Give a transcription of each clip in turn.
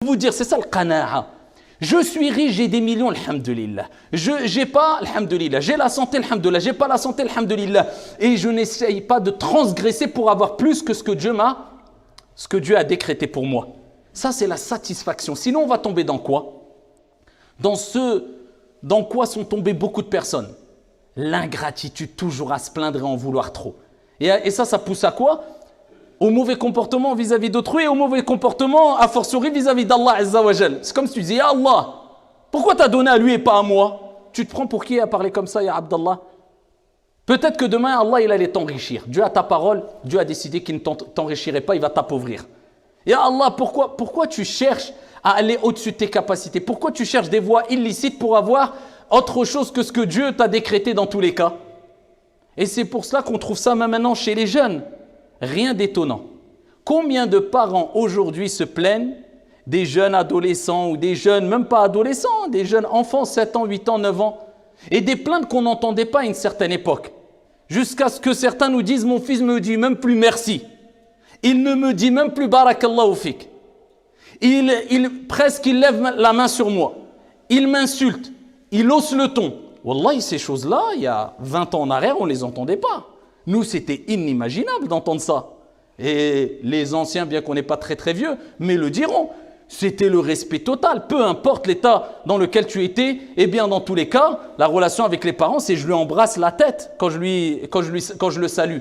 Vous dire, c'est ça le qana'a. Je suis riche, j'ai des millions, alhamdulillah. J'ai pas, alhamdulillah. J'ai la santé, alhamdulillah. J'ai pas la santé, alhamdulillah. Et je n'essaye pas de transgresser pour avoir plus que ce que Dieu a décrété pour moi. Ça, c'est la satisfaction. Sinon, on va tomber dans quoi? Dans quoi sont tombées beaucoup de personnes? L'ingratitude, toujours à se plaindre et en vouloir trop. Et ça pousse à quoi? Au mauvais comportement vis-à-vis d'autrui et au mauvais comportement, a fortiori, vis-à-vis d'Allah Azza wa Jal. C'est comme si tu disais, ya Allah, pourquoi t'as donné à lui et pas à moi? Tu te prends pour qui à parler comme ça, ya Abdallah? Peut-être que demain, Allah, il allait t'enrichir. Dieu a ta parole, Dieu a décidé qu'il ne t'enrichirait pas, il va t'appauvrir. Ya Allah, pourquoi tu cherches à aller au-dessus de tes capacités? Pourquoi tu cherches des voies illicites pour avoir autre chose que ce que Dieu t'a décrété dans tous les cas? Et c'est pour cela qu'on trouve ça même maintenant chez les jeunes. Rien d'étonnant. Combien de parents aujourd'hui se plaignent des jeunes adolescents ou des jeunes, même pas adolescents, des jeunes enfants, 7 ans, 8 ans, 9 ans, et des plaintes qu'on n'entendait pas à une certaine époque. Jusqu'à ce que certains nous disent, mon fils me dit même plus merci. Il ne me dit même plus barakallahu fik. Presque il lève la main sur moi. Il m'insulte. Il hausse le ton. Wallahi, ces choses-là, il y a 20 ans en arrière, on ne les entendait pas. Nous, c'était inimaginable d'entendre ça. Et les anciens, bien qu'on n'est pas très très vieux, mais le diront. C'était le respect total. Peu importe l'état dans lequel tu étais, eh bien dans tous les cas, la relation avec les parents, c'est je lui embrasse la tête quand je le salue.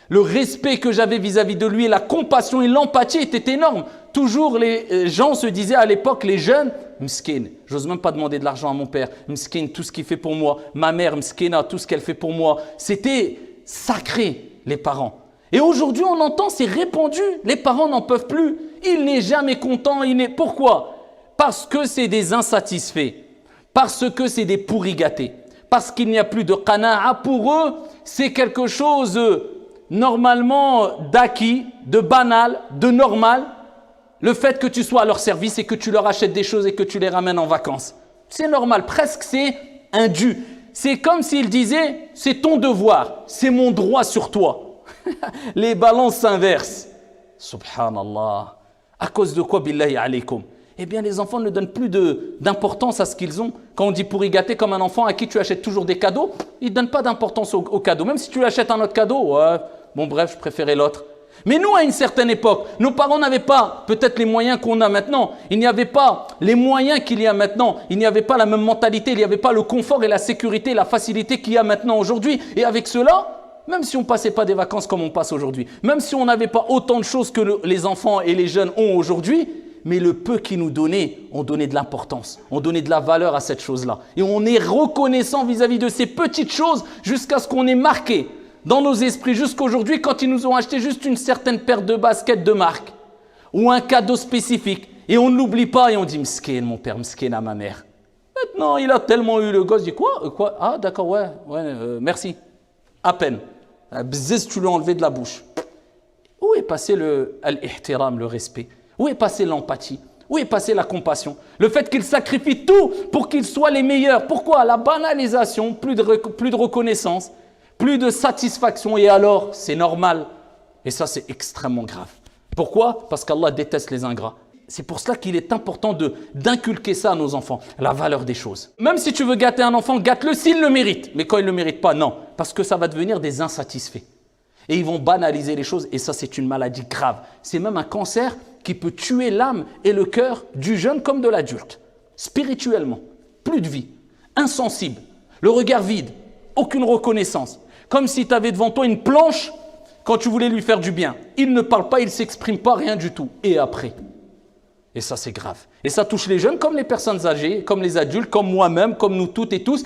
Le respect que j'avais vis-à-vis de lui, la compassion et l'empathie étaient énormes. Toujours les gens se disaient à l'époque, les jeunes, Mskin, j'ose même pas demander de l'argent à mon père. Mskin, tout ce qu'il fait pour moi. Ma mère, Mskina, tout ce qu'elle fait pour moi. C'était sacré, les parents. Et aujourd'hui, on entend, c'est répandu. Les parents n'en peuvent plus. Il n'est jamais content. Pourquoi? Parce que c'est des insatisfaits. Parce que c'est des pourris gâtés. Parce qu'il n'y a plus de qana'a. Pour eux, c'est quelque chose normalement d'acquis, de banal, de normal. Le fait que tu sois à leur service et que tu leur achètes des choses et que tu les ramènes en vacances. C'est normal. Presque c'est un dû. C'est comme s'il disait, c'est ton devoir, c'est mon droit sur toi. Les balances s'inversent. Subhanallah. À cause de quoi, billahi alaykum? Eh bien, les enfants ne donnent plus d'importance à ce qu'ils ont. Quand on dit pourri gâté comme un enfant à qui tu achètes toujours des cadeaux, il ne donne pas d'importance au cadeau. Même si tu lui achètes un autre cadeau, ouais, bon bref, je préférais l'autre. Mais nous, à une certaine époque, nos parents n'avaient pas peut-être les moyens qu'on a maintenant. Il n'y avait pas les moyens qu'il y a maintenant. Il n'y avait pas la même mentalité. Il n'y avait pas le confort et la sécurité, la facilité qu'il y a maintenant aujourd'hui. Et avec cela, même si on ne passait pas des vacances comme on passe aujourd'hui, même si on n'avait pas autant de choses que les enfants et les jeunes ont aujourd'hui, mais le peu qu'ils nous donnaient, on donnait de l'importance, on donnait de la valeur à cette chose-là. Et on est reconnaissant vis-à-vis de ces petites choses jusqu'à ce qu'on ait marqué dans nos esprits jusqu'aujourd'hui, quand ils nous ont acheté juste une certaine paire de baskets de marque ou un cadeau spécifique, et on ne l'oublie pas et on dit Mskin, mon père, Mskin à ma mère. Maintenant, il a tellement eu le gosse, il dit quoi? Ah, d'accord, ouais, merci. À peine. Bzzz, tu lui as enlevé de la bouche. Où est passé l'ihtiram, le respect? Où est passé l'empathie? Où est passé la compassion? Le fait qu'ils sacrifient tout pour qu'ils soient les meilleurs. Pourquoi? La banalisation, plus de reconnaissance. Plus de satisfaction et alors, c'est normal. Et ça, c'est extrêmement grave. Pourquoi? Parce qu'Allah déteste les ingrats. C'est pour cela qu'il est important d'inculquer ça à nos enfants, la valeur des choses. Même si tu veux gâter un enfant, gâte-le s'il le mérite. Mais quand il ne le mérite pas, non. Parce que ça va devenir des insatisfaits. Et ils vont banaliser les choses et ça, c'est une maladie grave. C'est même un cancer qui peut tuer l'âme et le cœur du jeune comme de l'adulte. Spirituellement, plus de vie, insensible, le regard vide, aucune reconnaissance. Comme si tu avais devant toi une planche quand tu voulais lui faire du bien. Il ne parle pas, il ne s'exprime pas, rien du tout. Et après? Et ça, c'est grave. Et ça touche les jeunes comme les personnes âgées, comme les adultes, comme moi-même, comme nous toutes et tous.